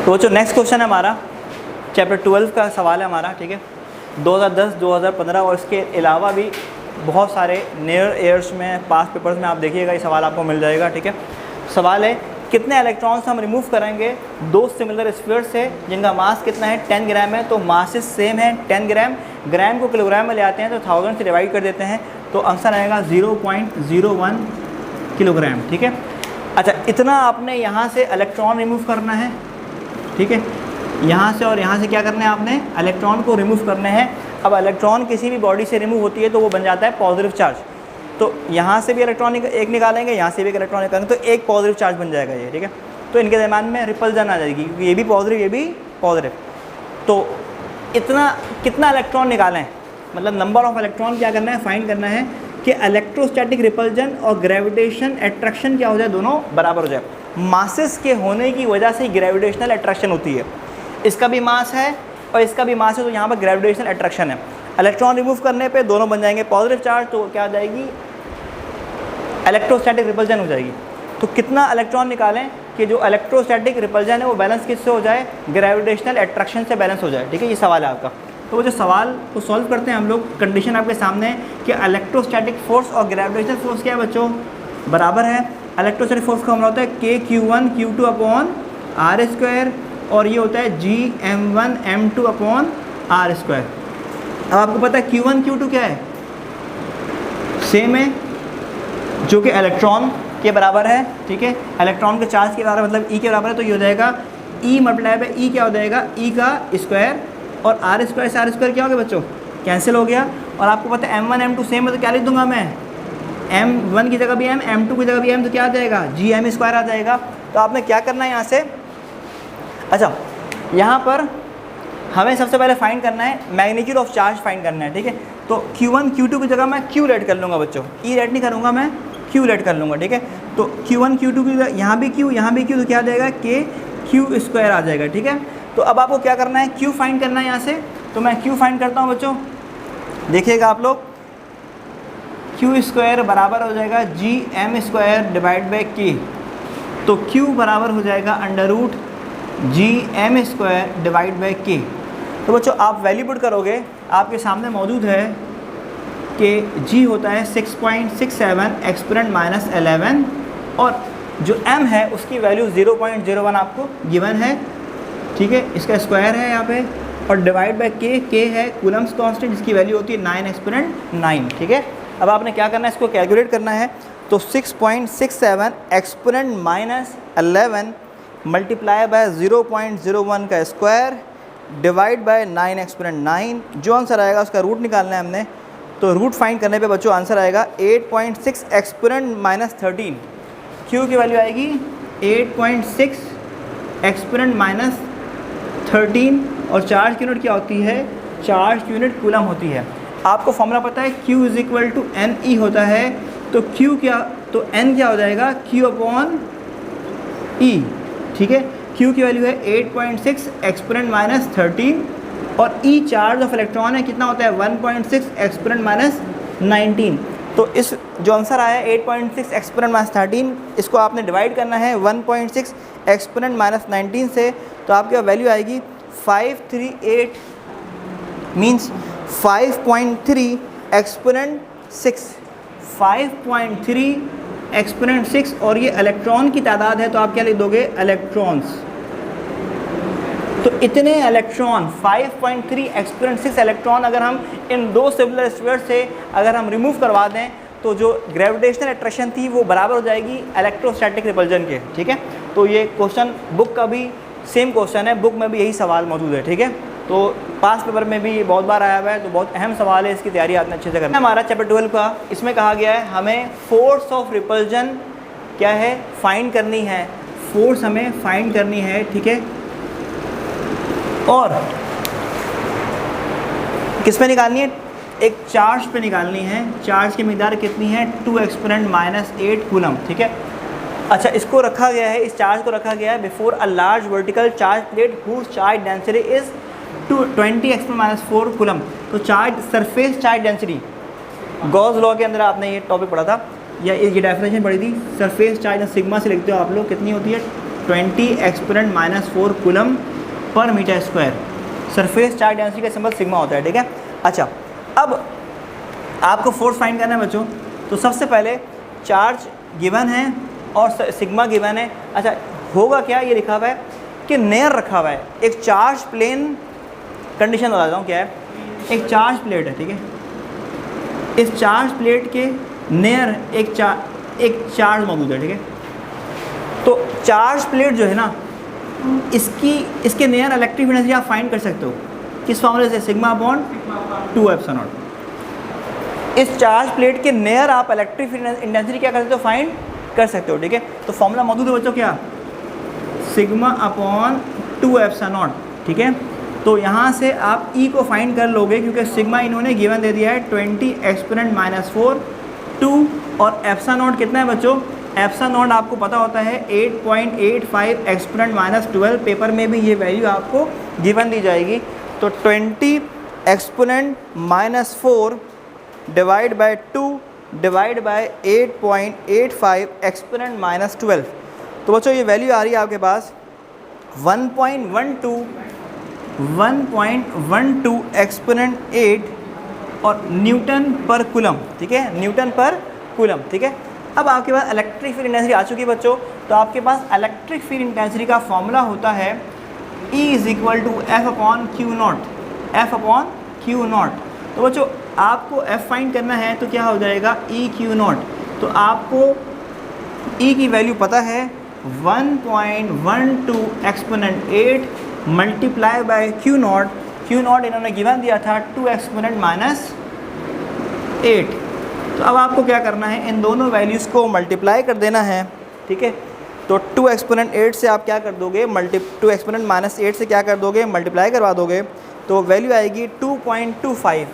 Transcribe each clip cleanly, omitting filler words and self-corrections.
तो जो next question है हमारा चैप्टर 12 का सवाल है हमारा, ठीक है। 2010, 2015 और इसके अलावा भी बहुत सारे नियर ईयर्स में पास्ट पेपर्स में आप देखिएगा ये सवाल आपको मिल जाएगा, ठीक है। सवाल है कितने इलेक्ट्रॉन्स हम रिमूव करेंगे दो सिमिलर स्फीयर से जिनका मास कितना है 10 ग्राम है। तो मासेस सेम है 10 ग्राम, ग्राम को किलोग्राम में ले आते हैं तो 1000 से डिवाइड कर देते हैं तो आंसर आएगा 0.01 किलोग्राम, ठीक है। अच्छा, इतना आपने यहाँ से इलेक्ट्रॉन रिमूव करना है, ठीक है। यहाँ से और यहाँ से क्या करना है आपने इलेक्ट्रॉन को रिमूव करने हैं। अब इलेक्ट्रॉन किसी भी बॉडी से रिमूव होती है तो वो बन जाता है पॉजिटिव चार्ज। तो यहाँ से भी इलेक्ट्रॉन एक निकालेंगे, यहाँ से भी एक इलेक्ट्रॉन निकालेंगे तो एक पॉजिटिव चार्ज बन जाएगा ये, ठीक है। तो इनके दरम्यान में रिपल्जन आ जाएगी क्योंकि ये भी पॉजिटिव ये भी पॉजिटिव। तो इतना कितना इलेक्ट्रॉन निकालें, मतलब नंबर ऑफ इलेक्ट्रॉन क्या करना है फाइंड करना है कि इलेक्ट्रोस्टैटिक रिपल्जन और ग्रेविटेशन अट्रैक्शन क्या हो जाए, दोनों बराबर हो जाए। मासेस के होने की वजह से ग्रेविटेशनल अट्रैक्शन होती है। इसका भी मास है और इसका भी मास है तो यहाँ पर ग्रेविटेशनल अट्रैक्शन है। इलेक्ट्रॉन रिमूव करने पे दोनों बन जाएंगे पॉजिटिव चार्ज, तो क्या आ जाएगी इलेक्ट्रोस्टैटिक रिपल्जन हो जाएगी। तो कितना इलेक्ट्रॉन निकालें कि जो इलेक्ट्रोस्टैटिक रिपल्जन है वो बैलेंस किससे हो जाए, ग्रेविटेशनल अट्रैक्शन से बैलेंस हो जाए, ठीक है। ये सवाल है आपका। तो वो जो सवाल को सॉल्व करते हैं हम लोग, कंडीशन आपके सामने है कि इलेक्ट्रोस्टैटिक फोर्स और ग्रेविटेशनल फोर्स क्या है बच्चों, बराबर है। इलेक्ट्रोस्टैटिक फोर्स का फॉर्मूला होता है KQ1 Q2 upon R square और ये होता है GM1 M2 upon R square. अब आपको पता है Q1 Q2 क्या है, सेम है जो कि इलेक्ट्रॉन के बराबर है, ठीक है। इलेक्ट्रॉन के चार्ज के बराबर मतलब E के बराबर है तो ये हो जाएगा E मल्टीप्लाई बाय E क्या हो जाएगा E का स्क्वायर और R स्क्वायर से R स्क्वायर क्या हो गया बच्चों, कैंसिल हो गया। और आपको पता है M1 M2 सेम है तो क्या लिख दूंगा मैं, M1 की जगह भी M, M2 की जगह भी M, तो क्या आ जाएगा GM स्क्वायर आ जाएगा। तो आपने क्या करना है यहाँ से, अच्छा यहाँ पर हमें सबसे पहले फाइंड करना है मैग्नीट्यूड ऑफ चार्ज फाइंड करना है, ठीक है। तो Q1 Q2 की जगह मैं Q लेट कर लूँगा बच्चों, E लेट नहीं करूँगा मैं Q लेट कर लूँगा, ठीक है। तो Q1 Q2 की जगह यहाँ भी Q यहाँ भी Q तो क्या आ जाएगा KQ स्क्वायर आ जाएगा, ठीक है। तो अब आपको क्या करना है Q फाइंड करना है यहाँ से, तो मैं Q फाइंड करता हूँ बच्चों। देखिएगा आप लोग Q स्क्वायर बराबर हो जाएगा GM square divide by K। तो Q बराबर हो जाएगा under root GM square divide by K। तो बच्चों आप वैल्यू पुट करोगे, आपके सामने मौजूद है कि G होता है 6.67 एक्सपोनेंट माइनस 11 और जो M है उसकी वैल्यू 0.01 आपको गिवन है, ठीक है। इसका स्क्वायर है यहाँ पे और डिवाइड बाय K है कूलम्स कांस्टेंट जिसकी वैल्यू होती है 9 एक्सपोनेंट 9, ठीक है। अब आपने क्या करना है, इसको कैलकुलेट करना है। तो 6.67 एक्सपोनेंट माइनस 11 मल्टीप्लाई बाय 0.01 का स्क्वायर डिवाइड बाय 9 एक्सपोनेंट 9, जो आंसर आएगा उसका रूट निकालना है हमने। तो रूट फाइंड करने पे बच्चों आंसर आएगा 8.6 एक्सपोनेंट माइनस 13। Q की वैल्यू आएगी 8.6 एक्सपोनेंट माइनस 13 और चार्ज की यूनिट क्या होती है, चार्ज की यूनिट कूलम होती है। आपको फॉर्मूला पता है Q is equal to NE होता है, तो Q क्या, तो N क्या हो जाएगा Q अपॉन E, ठीक है। Q की वैल्यू है 8.6 एक्सपोनेंट माइनस 13 और E चार्ज ऑफ इलेक्ट्रॉन है कितना होता है 1.6 एक्सपोनेंट माइनस 19। तो इस जो आंसर आया 8.6 एक्सपोनेंट माइनस 13, इसको आपने डिवाइड करना है 1.6 एक्सपोनेंट माइनस 19 से, तो आपकी वैल्यू आएगी 538 मीन्स 5.3 एक्सपोनेंट 6, 5.3 एक्सपोनेंट 6 और ये इलेक्ट्रॉन की तादाद है तो आप क्या लिख दोगे इलेक्ट्रॉन्स। तो इतने इलेक्ट्रॉन 5.3 एक्सपोनेंट 6 इलेक्ट्रॉन अगर हम इन दो सिमिलर स्फीयर से अगर हम रिमूव करवा दें तो जो ग्रेविटेशनल अट्रैक्शन थी वो बराबर हो जाएगी इलेक्ट्रोस्टैटिक रिपल्जन के, ठीक है। तो ये क्वेश्चन बुक का भी सेम क्वेश्चन है, बुक में भी यही सवाल मौजूद है, ठीक है। तो पास पेपर में भी बहुत बार आया हुआ है, तो बहुत अहम सवाल है, इसकी तैयारी आपने अच्छे से करना है। हमारा चैप्टर 12 का इसमें कहा गया है हमें फोर्स ऑफ रिपल्जन क्या है फाइंड करनी है, फोर्स हमें फाइंड करनी है, ठीक है। और किस पे निकालनी है, एक चार्ज पे निकालनी है। चार्ज की मिकदार कितनी है 2 एक्सपोनेंट माइनस 8 कूलम, ठीक है। अच्छा, इसको रखा गया है, इस चार्ज को रखा गया है before a large vertical charge plate whose charge density is 20 exponent minus 4 coulomb. तो charge surface charge density, Gauss law के अंदर आपने ये टॉपिक पढ़ा था या ये डेफिनेशन पढ़ी थी, सरफेस चार्ज सिग्मा से लिखते हो आप लोग, कितनी होती है 20 exponent -4 coulomb per metre square. Surface charge density का सिंबल सिग्मा होता है, ठीक है। अच्छा, अब आपको फोर्स फाइंड करना है बच्चों, तो सबसे पहले चार्ज गिवन है और सिग्मा गिवन है। अच्छा, होगा क्या, ये लिखा हुआ है कि नेयर रखा हुआ है, एक चार्ज प्लेन कंडीशन बताता हूँ क्या है। एक चार्ज प्लेट है, ठीक है, इस चार्ज प्लेट के नेयर एक चार्ज मौजूद है, ठीक है। तो चार्ज प्लेट जो है ना, इसके नेयर इलेक्ट्रिक एनर्जी आप फाइंड कर सकते हो किस फॉर्मूले से, सिग्मा अपॉन 2 एप्सिलॉन नॉट। इस चार्ज प्लेट के नेयर आप इलेक्ट्रिक इंटेंसिटी क्या कर सकते हो, फाइंड कर सकते हो, ठीक है। तो फॉर्मूला मौजूद है बच्चों क्या, सिग्मा अपॉन 2 एप्सिलॉन नॉट, ठीक है। तो यहाँ से आप E को फाइंड कर लोगे, क्योंकि सिग्मा इन्होंने गिवन दे दिया है 20 एक्सपोनेंट -4 2, और एप्सिलॉन नॉट कितना है बच्चों, एप्सिलॉन नॉट आपको पता होता है 8.85 एक्सपोनेंट -12। पेपर में भी ये वैल्यू आपको गिवन दी जाएगी। तो 20 exponent -4 divide by 2 divide by 8.85 exponent -12। तो बच्चों ये वैल्यू आ रही है आपके पास 1.12 एक्सपोनेंट 8 और न्यूटन पर कूलम, ठीक है, न्यूटन पर कूलम, ठीक है। अब आपके पास इलेक्ट्रिक फील्ड इंटेंसिटी आ चुकी है बच्चों। तो आपके पास इलेक्ट्रिक फील्ड इंटेंसिटी का फॉर्मूला होता है E = F/Q0, F/Q0। तो बच्चों आपको F फाइंड करना है, तो क्या हो जाएगा EQ0। तो आपको E की वैल्यू पता है 1.12 एक्सपोनेंट 8 मल्टीप्लाई बाय Q0 इन्होंने गिवन दिया था 2 एक्सपोनेंट -8। तो अब आपको क्या करना है, इन दोनों वैल्यूज़ को मल्टीप्लाई कर देना है, ठीक है। तो 2 एक्सपोनेंट 8 से आप क्या कर दोगे, 2 एक्सपोनेंट -8 से क्या कर दोगे, मल्टीप्लाई करवा दोगे, तो वैल्यू आएगी 2.25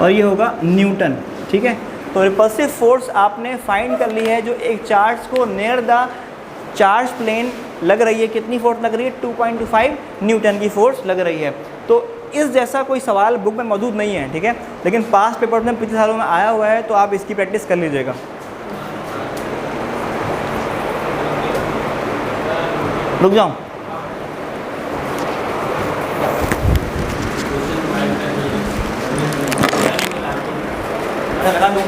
और ये होगा न्यूटन, ठीक है। तो रिपल्सिव फोर्स आपने फाइंड कर ली है, जो एक चार्ज को नियर द चार्ज प्लेन लग रही है। कितनी फोर्स लग रही है, 2.25 न्यूटन की फोर्स लग रही है। तो इस जैसा कोई सवाल बुक में मौजूद नहीं है, ठीक है, लेकिन पास्ट पेपर में पिछले सालों में आया हुआ है, तो आप इसकी प्रैक्टिस कर लीजिएगा। रुक जाऊँ, लगा दूँ,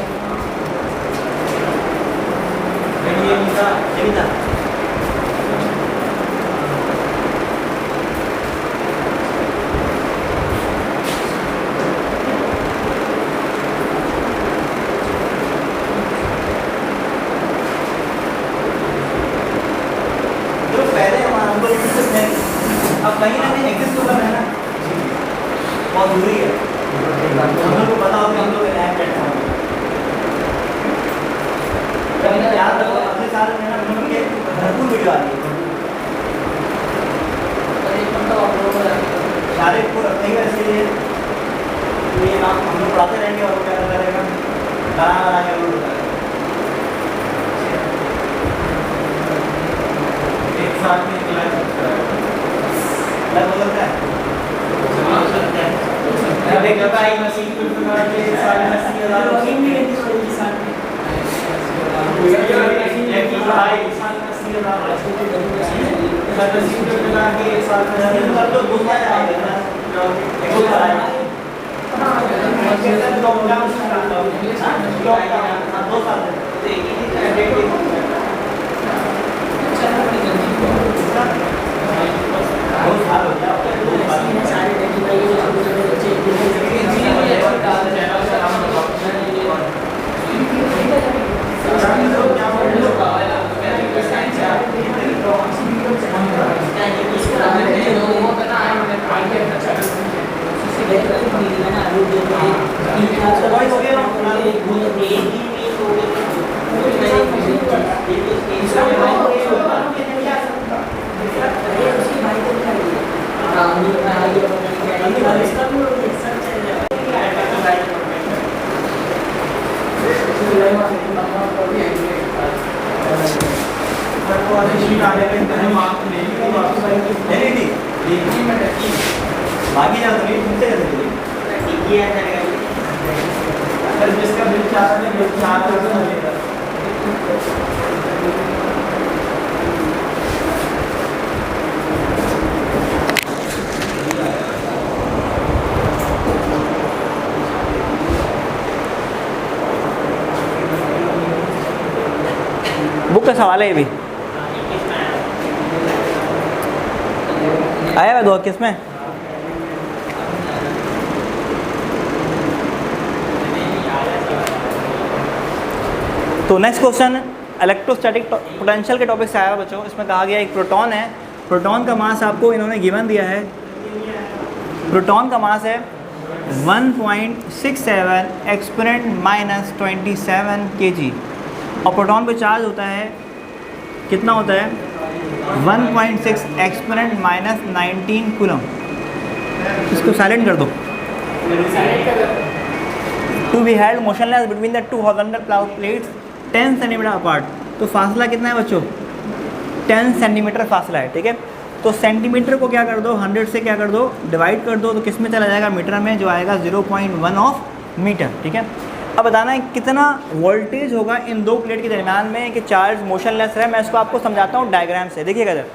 अब कहीं ना कहीं एग्जिस्ट होगा है ना, बहुत दूरी है, हम लोग को पता होगा, हम लोग नया प्लेटफॉर्म कभी ना याद रखो। अगले साल में ना हम लोग के भरपूर वीडियो आ रही है, सारे को रखेंगे इसके लिए। तो ये नाम हम लोग पढ़ाते रहेंगे और क्या करेगा, बना के लोग एक साथ में क्लास हो सकता है। देखो भाई मशीन को बना के सारे 80,000 मशीन भी नहीं छोड़ी साथ में, एक ही भाई साथ में 80,000 मशीन को बना के साथ में तो दूसरा आएगा ना, एक आएगा हां, कैसे दो काम करता हूं, हां 2 साल से एक ही बहुत साल हो गया सारे देखी भाई ये छोटे बच्चे बाकी ना तो तुमसे कैसे ठीक है अगर जिसका बिल 4 है बिल 4 तो बुक का सवाल है ये भी, आया हुआ 2 में। तो नेक्स्ट क्वेश्चन इलेक्ट्रोस्टैटिक पोटेंशियल के टॉपिक से आया बच्चों। इसमें कहा गया एक प्रोटॉन है, प्रोटॉन का मास आपको इन्होंने गिवन दिया है, प्रोटॉन का मास है 1.67 एक्सपोनेंट माइनस 27 kg और प्रोटॉन पे चार्ज होता है कितना होता है 1.6 एक्सपोनेंट माइनस 19 कूलम। इसको साइलेंट कर दो। To be held motionless between the two horizontal plates 10 centimetre apart. तो फासला कितना है बच्चों 10 सेंटीमीटर फासला है, ठीक है। तो सेंटीमीटर को क्या कर दो 100 से क्या कर दो डिवाइड कर दो, तो किस में चला जाएगा मीटर में, जो आएगा 0.1 ऑफ मीटर, ठीक है। अब बताना है कितना वोल्टेज होगा इन दो प्लेट के दरमियान में कि चार्ज मोशनलेस है। मैं इसको आपको समझाता हूँ डायग्राम से, देखिएगा इधर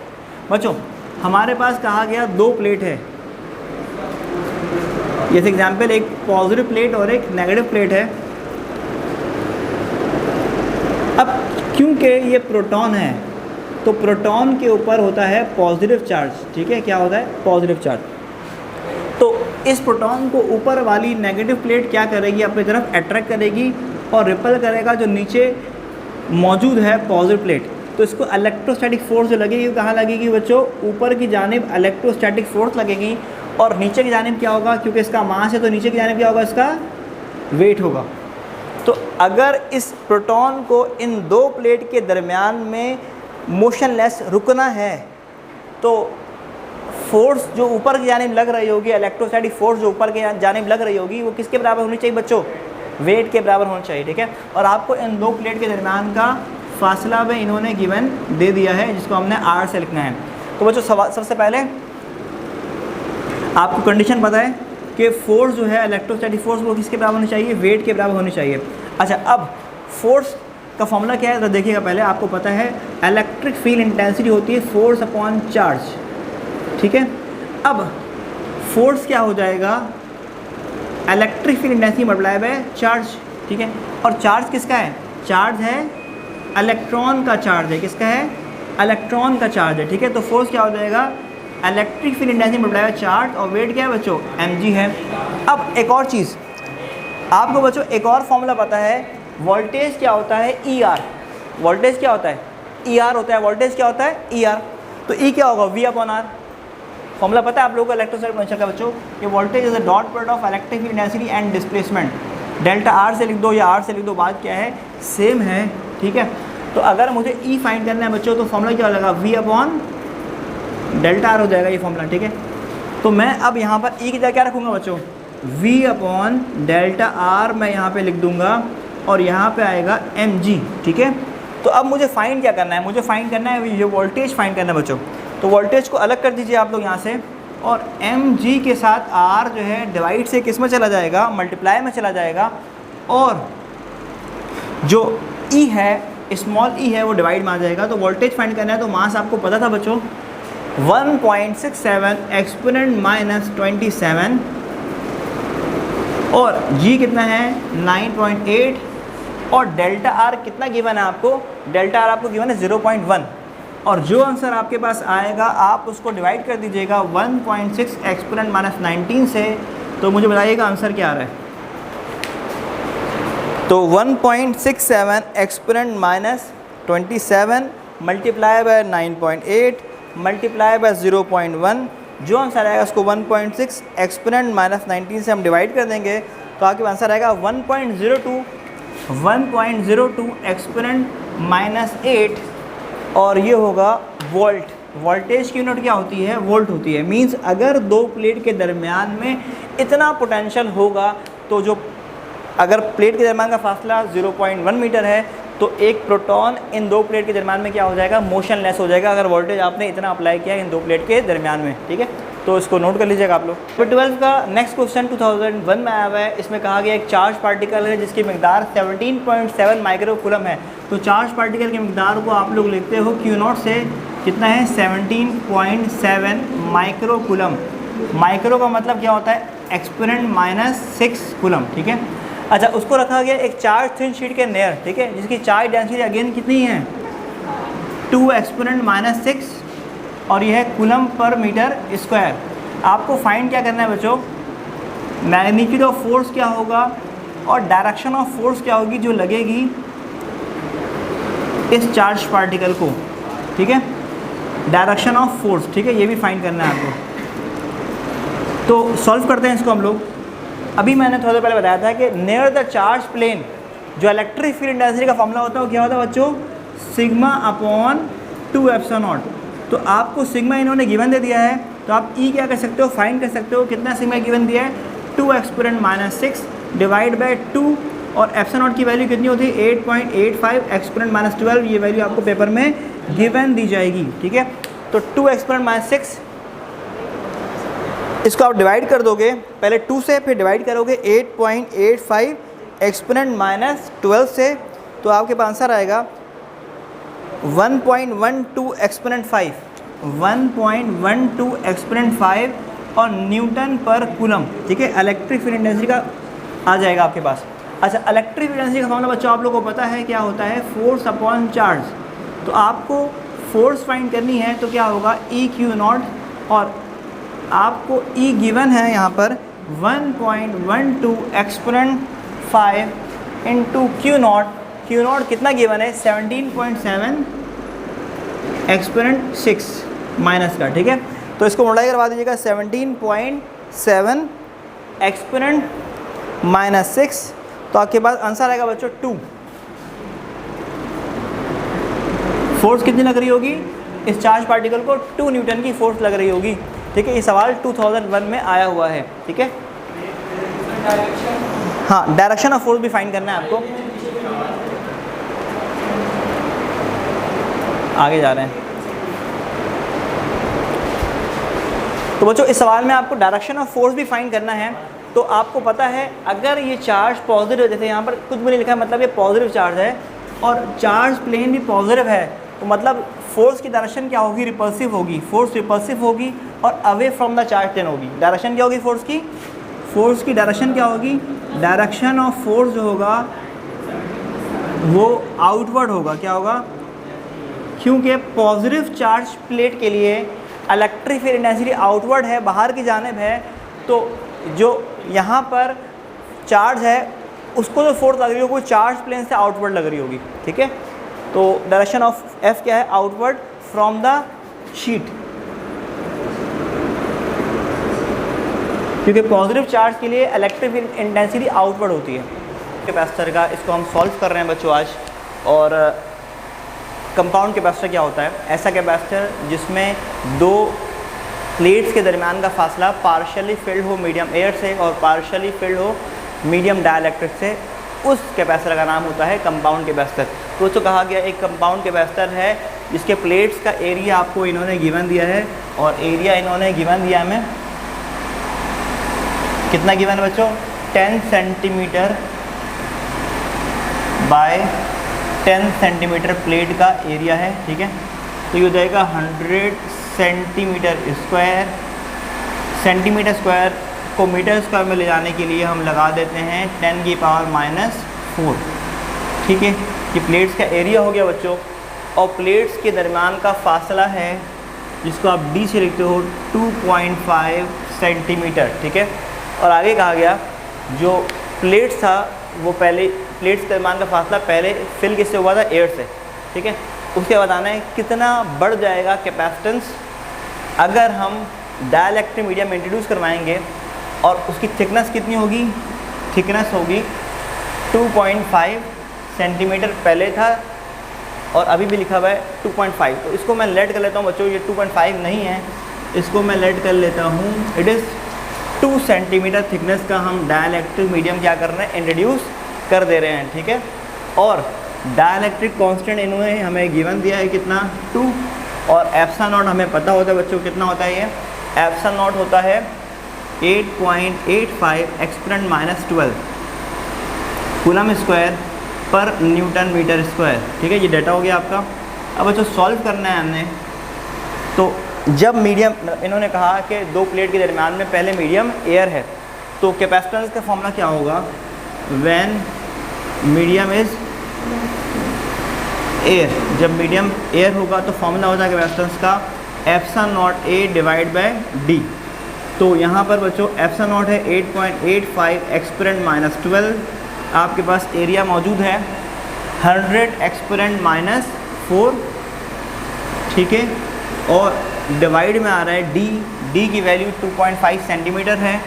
बच्चों। हमारे पास कहा गया 2 प्लेट है, जैसे एग्जाम्पल एक पॉजिटिव प्लेट और एक नेगेटिव प्लेट है। अब क्योंकि ये प्रोटॉन है तो प्रोटॉन के ऊपर होता है पॉजिटिव चार्ज, ठीक है। क्या होता है पॉजिटिव चार्ज। तो इस प्रोटॉन को ऊपर वाली नेगेटिव प्लेट क्या करेगी अपनी तरफ अट्रैक्ट करेगी और रिपल करेगा जो नीचे मौजूद है पॉजिटिव प्लेट। तो इसको इलेक्ट्रोस्टैटिक फोर्स जो लगेगी कहाँ लगेगी बच्चों, ऊपर की जानिब इलेक्ट्रोस्टैटिक फोर्स लगेगी और नीचे की जानिब क्या होगा, क्योंकि इसका मास है तो नीचे की जानिब क्या होगा, इसका वेट होगा। तो अगर इस प्रोटॉन को इन 2 प्लेट के दरमियान में मोशनलेस रुकना है तो फोर्स जो ऊपर की जानिब लग रही होगी, इलेक्ट्रोस्टैटिक फोर्स जो ऊपर की जानिब लग रही होगी, वो किसके बराबर होनी चाहिए बच्चों, वेट के बराबर होना चाहिए, ठीक है। और आपको इन 2 प्लेट के दरमियान का फासला भी इन्होंने गिवन दे दिया है, जिसको हमने R से लिखना है। तो बच्चों सबसे पहले आपको कंडीशन पता है कि फोर्स जो है इलेक्ट्रोस्टैटिक फोर्स वो किसके बराबर होनी चाहिए, वेट के बराबर होनी चाहिए। अच्छा, अब फोर्स का फॉर्मूला क्या है तो देखिएगा। पहले आपको पता है इलेक्ट्रिक फील्ड इंटेंसिटी होती है फोर्स अपॉन चार्ज, ठीक है। अब फोर्स क्या हो जाएगा, electric field intensity multiply by charge, ठीक है। और चार्ज किसका है, चार्ज है इलेक्ट्रॉन का चार्ज है, किसका है, इलेक्ट्रॉन का चार्ज है, ठीक है। तो फोर्स क्या हो जाएगा, electric field intensity multiply by charge और वेट क्या है बच्चों, mg है। अब एक और चीज़ आपको बच्चों, एक और फॉर्मूला पता है, वोल्टेज क्या होता है ER, वोल्टेज क्या होता है ER होता है, वोल्टेज क्या होता है ER। तो E क्या होगा V अपॉन R। फॉर्मूला पता है आप लोगों को इलेक्ट्रोस्टैटिक पोटेंशियल का बच्चों, कि voltage is the dot product of electric field intensity and displacement. Delta R से लिख दो या R से लिख दो, बात क्या है सेम है, ठीक है। तो अगर मुझे E फाइंड करना है बच्चों तो फॉर्मूला क्या हो जाएगा, V अपॉन डेल्टा R हो जाएगा ये फॉर्मूला, ठीक है। तो मैं अब यहाँ पर E की जगह क्या रखूँगा बच्चों, V अपॉन डेल्टा R मैं यहाँ पे लिख दूँगा और यहाँ पे आएगा mg, ठीक है। तो अब मुझे फाइंड क्या करना है, मुझे फाइंड करना है ये वोल्टेज फाइंड करना है बच्चों। तो वोल्टेज को अलग कर दीजिए आप लोग यहाँ से, और mg के साथ r जो है डिवाइड से किस में चला जाएगा, मल्टीप्लाई में चला जाएगा, और जो E है स्मॉल e है वो डिवाइड में आ जाएगा। तो वोल्टेज फाइंड करना है तो मास आपको पता था बच्चों 1.67 एक्सपोनेंट माइनस 27 और g कितना है 9.8 और डेल्टा R कितना गिवन है आपको, डेल्टा R आपको गिवन है 0.1 और जो आंसर आपके पास आएगा आप उसको डिवाइड कर दीजिएगा 1.6 एक्सपोनेंट माइनस 19 से। तो मुझे बताइएगा आंसर क्या आ रहा है। तो 1.67 exponent minus 27 multiply by 9.8 multiply by 0.1, जो आंसर आएगा उसको 1.6 एक्सपोनेंट माइनस 19 से हम डिवाइड कर देंगे तो आपके आंसर आएगा 1.02 एक्सपोनेंट माइनस 8 और ये होगा वोल्ट। वोल्टेज की यूनिट क्या होती है, वोल्ट होती है। मींस अगर 2 प्लेट के दरमियान में इतना पोटेंशियल होगा तो जो अगर प्लेट के दरमियान का फासला 0.1 मीटर है तो एक प्रोटॉन इन 2 प्लेट के दरमियान में क्या हो जाएगा, मोशनलेस हो जाएगा अगर वोल्टेज आपने इतना अप्लाई किया इन 2 प्लेट के दरमियान में, ठीक है। तो इसको नोट कर लीजिएगा आप लोग। तो 12 का नेक्स्ट क्वेश्चन 2001 में आया हुआ है। इसमें कहा गया एक चार्ज पार्टिकल है जिसकी मिकदार 17.7 माइक्रो कूलम है। तो चार्ज पार्टिकल की मिकदार को आप लोग लिखते हो Q0 से कितना है 17.7 माइक्रो कूलम। माइक्रो का मतलब क्या होता है, एक्सपोनेंट माइनस 6 कूलम, ठीक है। अच्छा, उसको रखा गया एक चार्ज थिन शीट के नियर, ठीक है, जिसकी चार्ज डेंसिटी अगेन कितनी है 2 एक्सपोनेंट माइनस 6 और यह है कूलम पर मीटर स्क्वायर। आपको फाइंड क्या करना है बच्चों, मैग्नीट्यूड ऑफ फोर्स क्या होगा और डायरेक्शन ऑफ फोर्स क्या होगी जो लगेगी इस चार्ज पार्टिकल को, ठीक है, डायरेक्शन ऑफ फोर्स, ठीक है, ये भी फाइंड करना है आपको। तो सॉल्व करते हैं इसको हम लोग। अभी मैंने थोड़ा देर पहले बताया था कि नियर द चार्ज प्लेन जो इलेक्ट्रिक फील्ड इंटेंसिटी का फॉर्मूला होता है वो क्या होता है बच्चों, सिग्मा अपॉन 2 एप्सिलॉन नॉट। तो आपको सिग्मा इन्होंने गिवन दे दिया है, तो आप ई क्या कर सकते हो, फाइंड कर सकते हो। कितना सिग्मा गिवन दिया है, 2 एक्सपोनेंट माइनस 6 डिवाइड बाई 2, और एप्सिलॉन नॉट की वैल्यू कितनी होती है 8.85 एक्सपोनेंट माइनस 12। ये वैल्यू आपको पेपर में गिवन दी जाएगी, ठीक है। तो 2 एक्सपोनेंट माइनस 6 इसको आप डिवाइड कर दोगे, पहले 2 से फिर डिवाइड करोगे 8.85 एक्सपोनेंट माइनस 12 से, तो आपके पास आंसर आएगा 1.12 एक्सपोनेंट 5, 1.12 एक्सपोनेंट 5 और न्यूटन पर कूलम, ठीक है, इलेक्ट्रिक फील्ड इंटेंसिटी का आ जाएगा आपके पास। अच्छा, इलेक्ट्रिक फील्ड इंटेंसिटी का फॉर्मूला बच्चों आप लोगों को पता है क्या होता है, फोर्स अपॉन चार्ज। तो आपको फोर्स फाइंड करनी है तो क्या होगा, ई क्यू नॉट, और आपको ई गिवन है यहाँ पर 1.12 exponent 5 into Q not. Q not कितना गिवन है 17.7 एक्सपोनेंट 6 माइनस का, ठीक है। तो इसको मल्टीप्लाई करवा दीजिएगा 17.7 एक्सपोनेंट माइनस 6, तो आपके पास आंसर आएगा बच्चों 2। फोर्स कितनी लग रही होगी, इस चार्ज पार्टिकल को 2 न्यूटन की फोर्स लग रही होगी, ठीक है। ये सवाल 2001 में आया हुआ है, ठीक है। हाँ, डायरेक्शन ऑफ फोर्स भी फाइंड करना है आपको। आगे जा रहे हैं। तो बच्चों इस सवाल में आपको डायरेक्शन ऑफ फोर्स भी फाइंड करना है। तो आपको पता है अगर ये चार्ज पॉजिटिव, जैसे यहाँ पर कुछ भी नहीं लिखा है, मतलब ये पॉजिटिव चार्ज है और चार्ज प्लेन भी पॉजिटिव है, तो मतलब फोर्स की डायरेक्शन क्या होगी, रिपल्सिव होगी। फोर्स रिपल्सिव होगी और away from the charge plane होगी। डायरेक्शन क्या होगी फोर्स की, फोर्स की डायरेक्शन क्या होगी, डायरेक्शन ऑफ फोर्स जो होगा वो आउटवर्ड होगा। क्या होगा, क्योंकि पॉजिटिव चार्ज प्लेट के लिए इलेक्ट्रिक फील्ड इंटेंसिटी आउटवर्ड है, बाहर की जानिब है, तो जो यहाँ पर चार्ज है उसको जो फोर्स लग रही होगी वो चार्ज प्लेन से आउटवर्ड लग रही होगी, ठीक है। तो डायरेक्शन ऑफ एफ क्या है, आउटवर्ड फ्रॉम द शीट, क्योंकि पॉजिटिव चार्ज के लिए इलेक्ट्रिक फील्ड इंटेंसिटी आउटवर्ड होती है। कैपेसिटर का इसको हम सॉल्व कर रहे हैं बच्चों आज। और कंपाउंड कैपेसिटर क्या होता है, ऐसा कैपेसिटर जिसमें 2 प्लेट्स के दरमियान का फासला पार्शियली फिल्ड हो मीडियम एयर से और पार्शियली फिल्ड हो मीडियम डाइलेक्ट्रिक से, उस कैपेसिटर का नाम होता है कंपाउंड कैपेसिटर। तो जो कहा गया एक कंपाउंड कैपेसिटर है जिसके प्लेट्स का एरिया आपको इन्होंने गिवन दिया है, और एरिया इन्होंने गिवन दिया हमें कितना गिवन है बच्चों, 10 सेंटीमीटर बाय 10 सेंटीमीटर प्लेट का एरिया है, ठीक है। तो ये हो जाएगा 100 सेंटीमीटर स्क्वायर। सेंटीमीटर स्क्वायर को मीटर स्क्वायर में ले जाने के लिए हम लगा देते हैं 10 की पावर -4, ठीक है। ये प्लेट्स का एरिया हो गया बच्चों, और प्लेट्स के दरमियान का फासला है जिसको आप डी से लिखते हो 2.5 सेंटीमीटर, ठीक है। और आगे कहा गया जो प्लेट्स था वो पहले प्लेट्स के दरमियान का फासला पहले फिल किससे हुआ था, एयर से, ठीक है। उसके बाद आना है कितना बढ़ जाएगा कैपेसिटेंस अगर हम डाइलेक्ट्रिक मीडियम इंट्रोड्यूस करवाएंगे, और उसकी थिकनेस कितनी होगी, थिकनेस होगी 2.5 सेंटीमीटर पहले था और अभी भी लिखा हुआ है 2.5। तो इसको मैं लेट कर लेता हूँ बच्चों, ये 2.5 नहीं है, इसको मैं लेट कर लेता हूँ, इट इज़ 2 सेंटीमीटर थिकनेस का हम डाइलेक्ट्रिक मीडियम क्या कर रहे हैं, इंट्रोड्यूस कर दे रहे हैं, ठीक है। और डाइलेक्ट्रिक कांस्टेंट इन्होंने हमें गिवन दिया है कितना, 2, और एप्सिलॉन नॉट हमें पता होता है बच्चों कितना होता है, ये एप्सिलॉन नॉट होता है 8.85 एक्सपोनेंट -12 कूलम स्क्वायर पर न्यूटन मीटर स्क्वायर, ठीक है। ये डेटा हो गया आपका। अब बच्चों सॉल्व करना है हमने। तो जब मीडियम, इन्होंने कहा कि 2 प्लेट के दरमियान में पहले मीडियम एयर है, तो कैपेसिटेंस का फॉर्मूला क्या होगा, व्हेन मीडियम इज़ एयर, जब मीडियम एयर होगा तो फॉर्मूला होता है कैपेसिटेंस का epsilon naught A divide by D. तो यहाँ पर बच्चों एप्सिलॉन नॉट है 8.85 एक्सपोनेंट माइनस 12, आपके पास एरिया मौजूद है 100 एक्सपोनेंट माइनस 4, ठीक है, और डिवाइड में आ रहा है डी की वैल्यू 2.5 सेंटीमीटर है,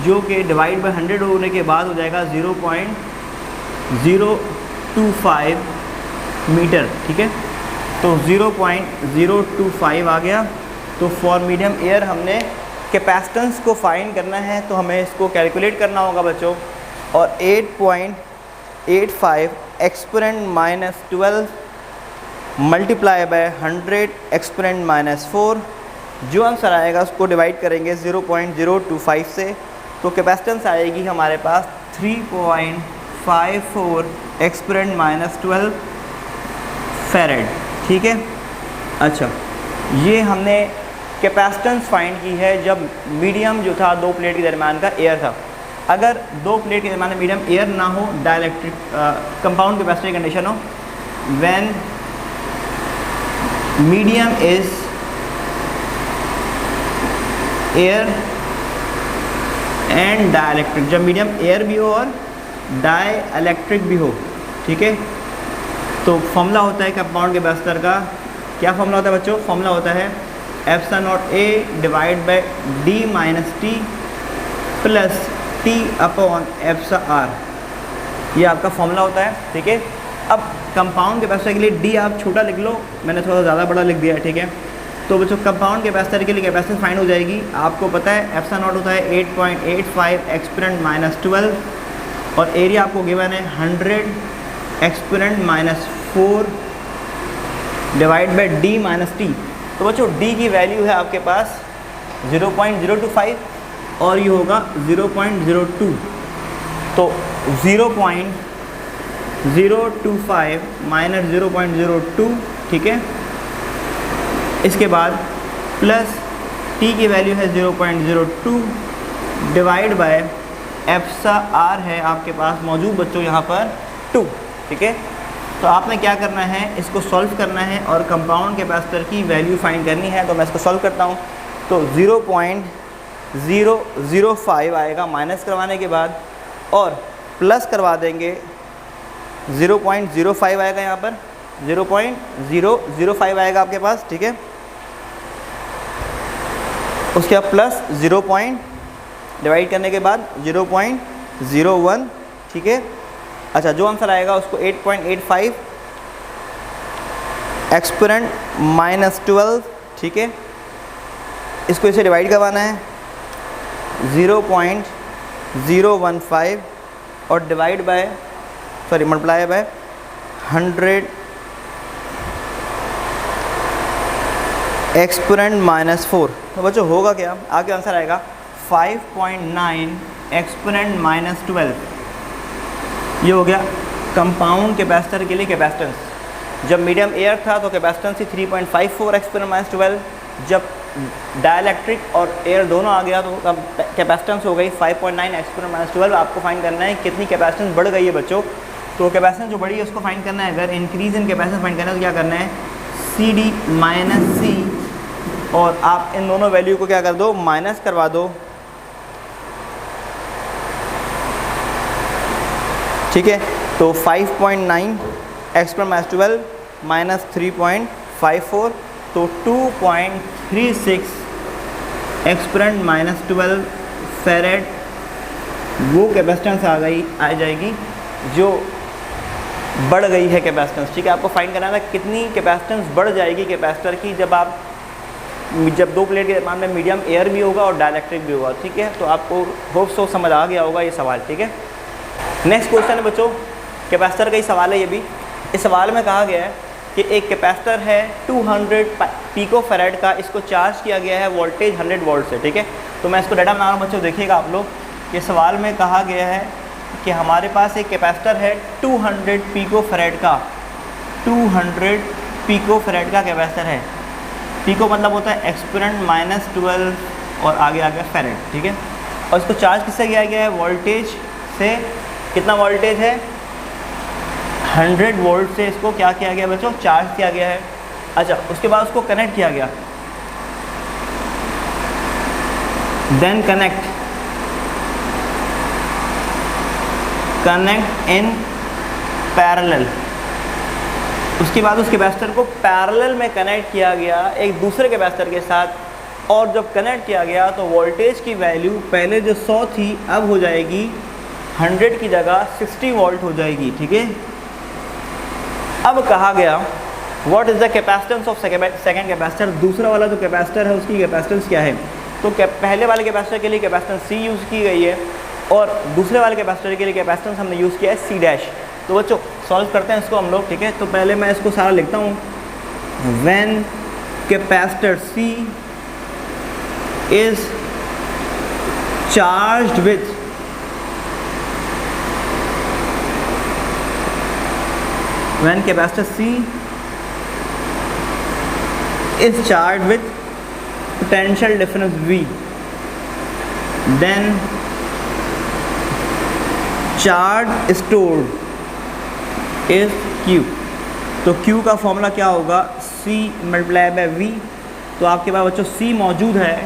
जो कि डिवाइड बाय 100 होने के बाद हो जाएगा 0.025 मीटर, ठीक है। तो 0.025 आ गया। तो फॉर मीडियम एयर हमने कैपेसिटेंस को फाइंड करना है, तो हमें इसको कैलकुलेट करना होगा बच्चों, और 8.85 exponent minus 12 multiply by 100 exponent minus 4, जो आंसर आएगा उसको डिवाइड करेंगे 0.025 से, तो कैपेसिटेंस आएगी हमारे पास 3.54 एक्सपोनेंट माइनस 12 फैरेड, ठीक है। अच्छा, ये हमने कैपेसिटेंस फाइंड की है जब मीडियम जो था दो प्लेट के दरमियान का एयर था। अगर दो प्लेट के दरमियान मीडियम एयर ना हो, डाइलेक्ट्रिक कंपाउंड कैपेसिटी कंडीशन हो, when medium is air and dielectric, जब मीडियम एयर भी हो और डाइलेक्ट्रिक भी हो, ठीक है। तो फॉर्मूला होता है कंपाउंड कैपेसिटर का, क्या फॉर्मूला होता है बच्चों? फॉर्मूला होता है epsilon naught A divide by D minus T plus T upon epsilon R, ये आपका फॉर्मूला होता है, ठीक है। अब कंपाउंड कैपेसिटर के लिए डी आप छोटा लिख लो, मैंने थोड़ा ज़्यादा बड़ा लिख दिया है, ठीक है। तो बच्चों कंपाउंड कैपेसिटर के लिए कैपेसिटेंस फाइंड हो जाएगी, आपको पता है एप्सिलॉन नॉट होता है 8.85 एक्सपोनेंट माइनस 12, और एरिया आपको गिवन है 100 exponent minus 4 divide by D minus T. तो बच्चों डी की वैल्यू है आपके पास 0.025 और ये होगा 0.02, तो 0.025 माइनस 0.02, ठीक है। इसके बाद प्लस टी की वैल्यू है 0.02 डिवाइड बाय एप्सिलॉन आर है आपके पास मौजूद बच्चों यहाँ पर 2, ठीक है। तो आपने क्या करना है, इसको सॉल्व करना है और कंपाउंड कैपेसिटर की वैल्यू फाइंड करनी है। तो मैं इसको सॉल्व करता हूँ, तो 0.005 आएगा माइनस करवाने के बाद, और प्लस करवा देंगे 0.05 आएगा, यहाँ पर 0.005 आएगा आपके पास, ठीक है। उसके बाद प्लस 0 डिवाइड करने के बाद 0.01, ठीक है। अच्छा, जो आंसर आएगा उसको 8.85 एक्सपोनेंट माइनस 12, ठीक है। इसको इसे डिवाइड करवाना है 0.015 और divide by multiply by 100 exponent minus 4। तो बच्चों होगा क्या, आगे आंसर आएगा 5.9 एक्सपोनेंट माइनस 12। ये हो गया कंपाउंड कैपेसिटर के लिए कैपेसिटेंस। जब मीडियम एयर था तो कैपेसिटेंस थी 3.54 एक्सपोनेंट माइनस 12, जब डाइलेक्ट्रिक और एयर दोनों आ गया तो अब कैपेसिटेंस हो गई 5.9 एक्सपोनेंट माइनस 12। आपको फाइंड करना है कितनी कैपेसिटेंस बढ़ गई है बच्चों, तो कैपेसिटेंस जो बढ़ी है उसको फाइंड करना है। अगर इंक्रीज इन कैपेसिटेंस फाइंड करना है तो क्या करना है, सी डी माइनस सी, और आप इन दोनों वैल्यू को क्या कर दो, माइनस करवा दो, ठीक है। तो 5.9 एक्सपोनेंट माइनस 12 माइनस 3.54, तो 2.36 एक्सपोनेंट माइनस 12 फैरेड वो कैपेसिटेंस आ जाएगी जो बढ़ गई है कैपेसिटेंस, ठीक है। आपको फाइंड करना है कितनी कैपेसिटेंस बढ़ जाएगी कैपेसिटर की जब दो प्लेट के मामले में मीडियम एयर भी होगा और डाइलेक्ट्रिक भी होगा, ठीक है। तो आपको होप सो समझ आ गया होगा ये सवाल, ठीक है। नेक्स्ट क्वेश्चन है बच्चों, कैपेसिटर का ही सवाल है ये भी। इस सवाल में कहा गया है कि एक कैपेसिटर है 200 पिको फैरेड का, इसको चार्ज किया गया है वोल्टेज 100 वोल्ट से, ठीक है। तो मैं इसको डाटा बना रहा हूँ बच्चों, देखिएगा आप लोग। ये सवाल में कहा गया है कि हमारे पास एक कैपेसिटर है 200 पिको फैरेड का, 200 पिको फैरेड का कैपेसिटर है। पिको मतलब होता है एक्सपोनेंट माइनस 12 और आगे आ गया फैरेड, ठीक है। और इसको चार्ज किससे किया गया है, वोल्टेज से। कितना वोल्टेज है, 100 वोल्ट से इसको क्या किया गया बच्चों, चार्ज किया गया है। अच्छा, उसके बाद उसको कनेक्ट किया गया, देन कनेक्ट इन पैरेलल। उसके बाद उस कैपेसिटर को पैरेलल में कनेक्ट किया गया एक दूसरे कैपेसिटर के साथ, और जब कनेक्ट किया गया तो वोल्टेज की वैल्यू पहले जो 100 थी अब हो जाएगी 100 की जगह 60 वोल्ट हो जाएगी। ठीक है, अब कहा गया what is the capacitance of second capacitor, दूसरा वाला जो कैपेसिटर है उसकी कैपेसिटेंस क्या है। तो पहले वाले कैपेसिटर के लिए कैपेसिटेंस C यूज़ की गई है और दूसरे वाले कैपेसिटर के लिए कैपेसिटेंस हमने यूज़ किया है C'। तो बच्चों सॉल्व करते हैं इसको हम लोग। ठीक है, तो पहले मैं इसको सारा लिखता हूँ। When capacitor C is charged with when capacitor C is charged with potential difference V, then charge stored is Q। तो Q का फॉर्मूला क्या होगा, C मल्टीप्लाई बाय V। तो आपके पास बच्चों C मौजूद है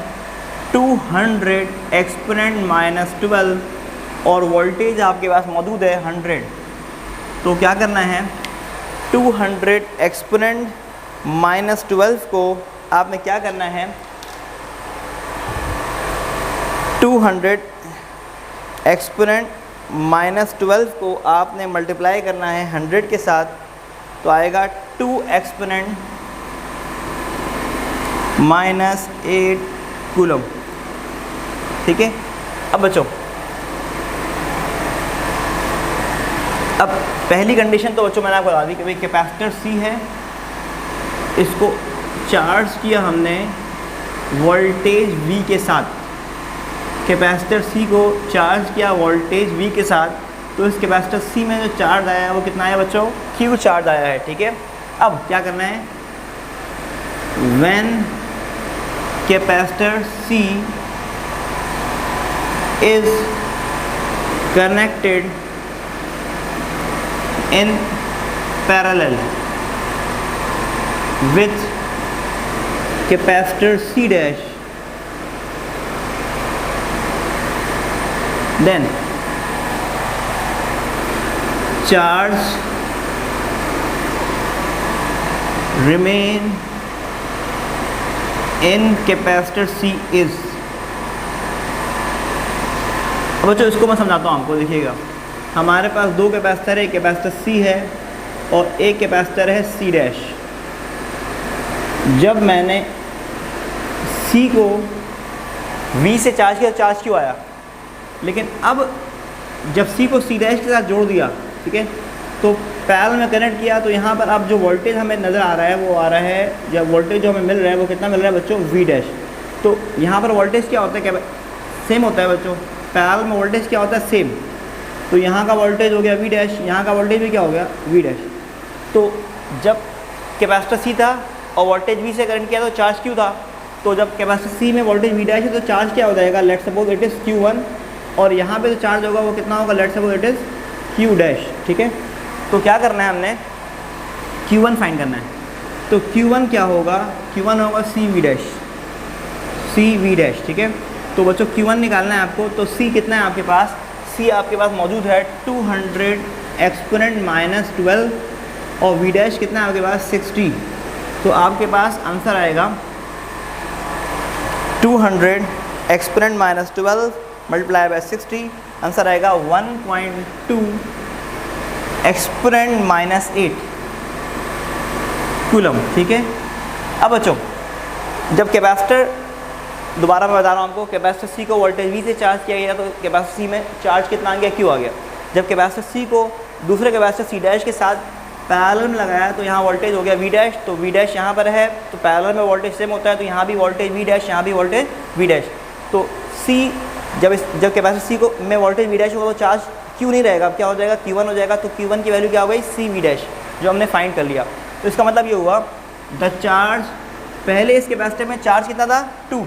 200 एक्सपोनेंट -12 और वोल्टेज आपके पास मौजूद है 100। तो क्या करना है, 200 एक्सपोनेंट -12 को आपने क्या करना है, 200 एक्सपोनेंट -12 को आपने मल्टीप्लाई करना है 100 के साथ, तो आएगा 2 एक्सपोनेंट -8 कूलम। ठीक है, अब बच्चों अब पहली कंडीशन तो बच्चों मैंने आपको बता दी कि भाई कैपेसिटर C है, इसको चार्ज किया हमने वोल्टेज V के साथ। कैपेसिटर C को चार्ज किया वोल्टेज V के साथ, तो इस कैपेसिटर C में जो चार्ज आया है वो कितना आया बच्चों, Q चार्ज आया है। ठीक है, अब क्या करना है, when capacitor C is connected in parallel with capacitor C dash, then charge remain in capacitor C is। अब बच्चों इसको मैं समझाता हूँ आपको, देखिएगा हमारे पास दो कैपेसिटर है, एक कैपेसिटर C है और एक कैपेसिटर है C डैश। जब मैंने C को V से चार्ज किया तो चार्ज क्यों आया, लेकिन अब जब C को C डैश के साथ जोड़ दिया, ठीक है, तो पैरेलल में कनेक्ट किया, तो यहाँ पर अब जो वोल्टेज हमें नज़र आ रहा है वो आ रहा है, जब वोल्टेज जो हमें मिल रहा है वो कितना मिल रहा है बच्चों, V डैश। तो यहाँ पर वोल्टेज क्या होता है, क्या सेम होता है बच्चों, पैरेलल में वोल्टेज क्या होता है, सेम। तो यहाँ का वोल्टेज हो गया V डैश, यहाँ का वोल्टेज भी क्या हो गया, V डैश। तो जब कैपेसिटर C था और वोल्टेज V से कनेक्ट किया तो चार्ज Q था, तो जब कैपेसिटर C में वोल्टेज V डैश है तो चार्ज क्या हो जाएगा, let's suppose it is Q1, और यहाँ पे जो चार्ज होगा वो कितना होगा, let's suppose it is Q dash. ठीक है, तो क्या करना है, हमने Q1 फाइंड करना है। तो Q1 क्या होगा, Q1 होगा CV डैश, CV डैश। ठीक है, तो बच्चों Q1 निकालना है आपको। तो C कितना है आपके पास, C आपके पास मौजूद है 200 एक्सपोनेंट -12 और V डैश कितना है आपके पास, 60। तो आपके पास आंसर आएगा 200 एक्सपोनेंट -12 मल्टीप्लाई बाय 60, आंसर आएगा 1.2 एक्सपोनेंट -8 कूलम। ठीक है, अब बच्चों जब कैपेसिटर, दोबारा मैं बता रहा हूँ आपको, कैपेसिटर C को वोल्टेज V से चार्ज किया गया तो कैपेसिटर C में चार्ज कितना आ गया, Q आ गया। जब कैपेसिटर C को दूसरे कैपेसिटर C डैश के साथ पैरेलल में लगाया तो यहाँ वोल्टेज हो गया V डैश, तो V डैश यहाँ पर है, तो पैरेलल में वोल्टेज सेम होता है, तो यहाँ भी वोल्टेज V डैश, यहाँ भी वोल्टेज V डैश। तो C जब कैपेसिटर C को में वोल्टेज V डैश होगा तो चार्ज Q नहीं रहेगा, क्या हो जाएगा, Q1 हो जाएगा। तो Q1 की वैल्यू क्या हो गई, CV डैश, जो हमने फाइंड कर लिया। तो इसका मतलब ये हुआ द चार्ज, पहले इस कैपेसिटर में चार्ज कितना था, 2,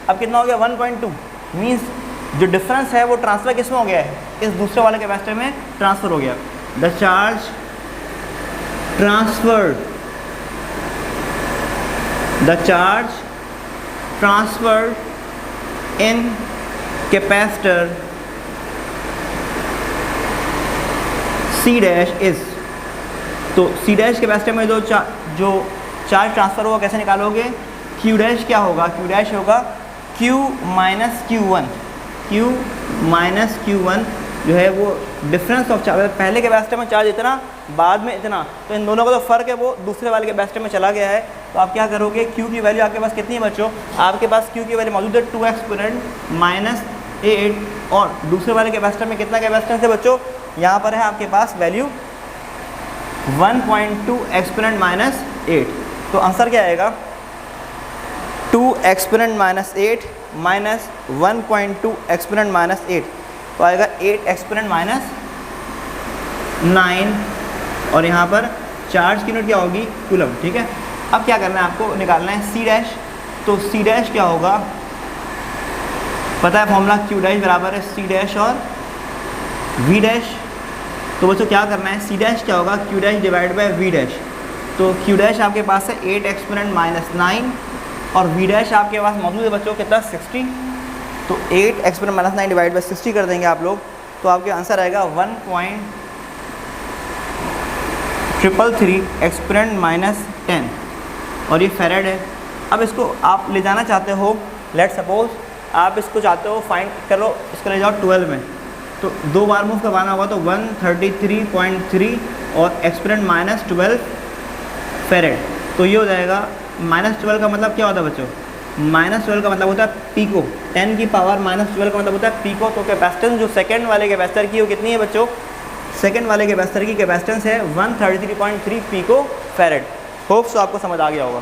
अब कितना हो गया, 1.2। मीन्स जो डिफरेंस है वो ट्रांसफ़र किस में हो गया है, इस दूसरे वाले कैपेसिटर में ट्रांसफ़र हो गया। The charge transferred, the charge transferred in capacitor C dash is. तो C डैश कैपेसिटर में जो चार्ज ट्रांसफ़र होगा कैसे निकालोगे? Q डैश क्या होगा? Q डैश होगा Q minus Q1, Q minus Q1 जो है वो डिफरेंस ऑफ चार्ज, पहले कैपेसिटर में चार्ज इतना, बाद में इतना, तो इन दोनों का जो फ़र्क है वो दूसरे वाले कैपेसिटर में चला गया है। तो आप क्या करोगे? Q की वैल्यू आपके पास कितनी है बच्चों? आपके पास Q की वैल्यू मौजूद है 2 एक्सपोनेंट माइनस 8, और दूसरे वाले कैपेसिटर में कितना कैपेसिटेंस है बच्चों? यहाँ पर है आपके पास वैल्यू 1.2 एक्सपोनेंट माइनस 8। तो आंसर क्या आएगा? 2 exponent minus 8 minus 1.2 exponent minus 8, तो आएगा 8 एक्सपोनेंट माइनस 9, और यहाँ पर चार्ज की यूनिट क्या होगी? कूलम। ठीक है, अब क्या करना है आपको? निकालना है C डैश। तो C डैश क्या होगा? पता है फॉर्मूला, Q डैश बराबर है C डैश और V डैश। तो बच्चों क्या करना है? C डैश क्या होगा? Q dash divide by V dash. तो Q डैश आपके पास है 8 एक्सपोनेंट माइनस 9, और V डैश आपके पास मौजूद है बच्चों कितना? 60। तो 8 एक्सपोनेंट माइनस 9 डिवाइड बाय 60 कर देंगे आप लोग, तो आपके आंसर आएगा 1.333 एक्सपोनेंट माइनस 10, और ये फेरेड है। अब इसको आप ले जाना चाहते हो, लेट सपोज आप इसको चाहते हो फाइंड करो, इसको ले जाओ 12 में, तो 2 बार मूव करवाना होगा, तो 133.3 और एक्सपोनेंट माइनस 12 फेरेड। तो ये हो जाएगा माइनस 12 का मतलब क्या होता है बच्चों? माइनस 12 का मतलब होता है पीको, 10 की पावर माइनस 12 का मतलब होता है पीको। तो कैपेसिटेंस जो सेकंड वाले कैपेसिटर की वो कितनी है बच्चों? सेकंड वाले कैपेसिटर की कैपेसिटेंस है 133.3 पीको फेरेड। होप सो आपको समझ आ गया होगा।